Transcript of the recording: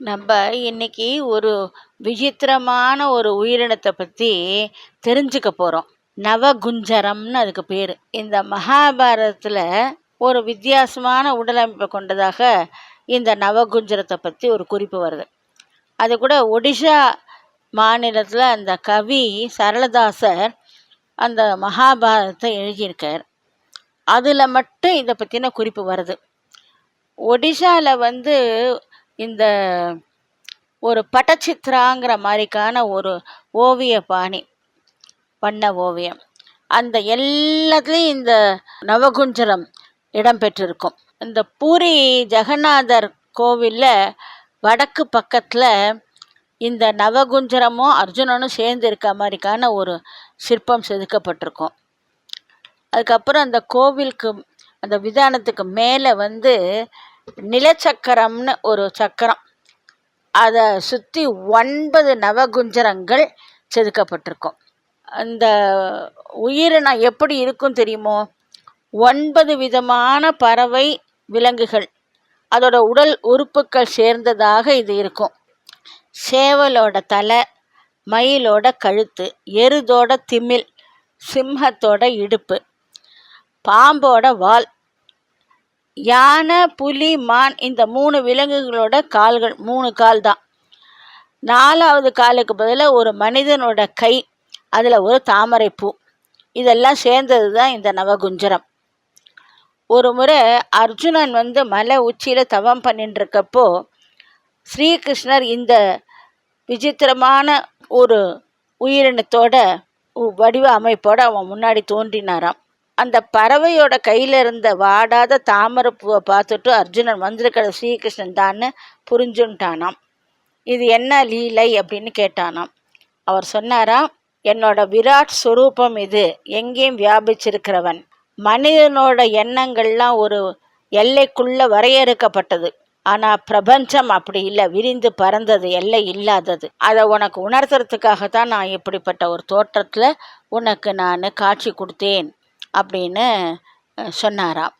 நம்ம இன்னைக்கு ஒரு விசித்திரமான ஒரு உயிரினத்தை பற்றி தெரிஞ்சுக்க போகிறோம். நவகுஞ்சரம்னு அதுக்கு பேர். இந்த மகாபாரதத்தில் ஒரு வித்தியாசமான உடலமைப்பை கொண்டதாக இந்த நவகுஞ்சரத்தை பற்றி ஒரு குறிப்பு வருது. அது கூட ஒடிஷா மாநிலத்தில் அந்த கவி சரளதாசர் அந்த மகாபாரதத்தை எழுதியிருக்கார். அதில் மட்டும் இதை பற்றின குறிப்பு வருது. ஒடிஷாவில் இந்த ஒரு பட்டச்சித்ராங்கிற மாதிரிக்கான ஒரு ஓவிய பாணி, வண்ண ஓவியம், அந்த எல்லாத்துலேயும் இந்த நவகுஞ்சரம் இடம்பெற்றிருக்கும். இந்த பூரி ஜெகநாதர் கோவிலில் வடக்கு பக்கத்தில் இந்த நவகுஞ்சரமும் அர்ஜுனனும் சேர்ந்து இருக்க மாதிரிக்கான ஒரு சிற்பம் செதுக்கப்பட்டிருக்கும். அதுக்கப்புறம் அந்த கோவிலுக்கு அந்த விதானத்துக்கு மேலே நிலச்சக்கரம்னு ஒரு சக்கரம், அதை சுற்றி 9 நவகுஞ்சரங்கள் செதுக்கப்பட்டிருக்கும். அந்த உயிரினம் எப்படி இருக்கும் தெரியுமோ? 9 விதமான பறவை விலங்குகள் அதோட உடல் உறுப்புகள் சேர்ந்ததாக இது இருக்கும். சேவலோட தலை, மயிலோட கழுத்து, எருதோட திமில், சிம்மத்தோட இடுப்பு, பாம்போட வால், யானை, புலி, மான், இந்த 3 விலங்குகளோட கால்கள் 3 கால் தான். 4வது காலுக்கு பதிலாக ஒரு மனிதனோட கை, அதில் ஒரு தாமரை பூ, இதெல்லாம் சேர்ந்தது தான் இந்த நவகுஞ்சரம். ஒரு முறை அர்ஜுனன் மலை உச்சியில் தவம் பண்ணிட்டு இருக்கப்போ ஸ்ரீகிருஷ்ணர் இந்த விசித்திரமான ஒரு உயிரினத்தோட வடிவ அமைப்போடு அவன் முன்னாடி தோன்றினாராம். அந்த பறவையோட கையில் இருந்த வாடாத தாமரை பூவை பார்த்துட்டு அர்ஜுனன் வந்திருக்கிற ஸ்ரீகிருஷ்ணன் தான்னு புரிஞ்சுட்டானாம். இது என்ன லீலை அப்படின்னு கேட்டானாம். அவர் சொன்னாராம், என்னோட விராட் ஸ்வரூபம் இது, எங்கேயும் வியாபிச்சிருக்கிறவன். மனிதனோட எண்ணங்கள்லாம் ஒரு எல்லைக்குள்ளே வரையறுக்கப்பட்டது. ஆனால் பிரபஞ்சம் அப்படி இல்லை, விரிந்து பறந்தது, எல்லை இல்லாதது. அதை உனக்கு உணர்த்துறதுக்காகத்தான் நான் இப்படிப்பட்ட ஒரு தோற்றத்தில் உனக்கு நான் காட்சி கொடுத்தேன் அப்படின்னு சொன்னாராம்.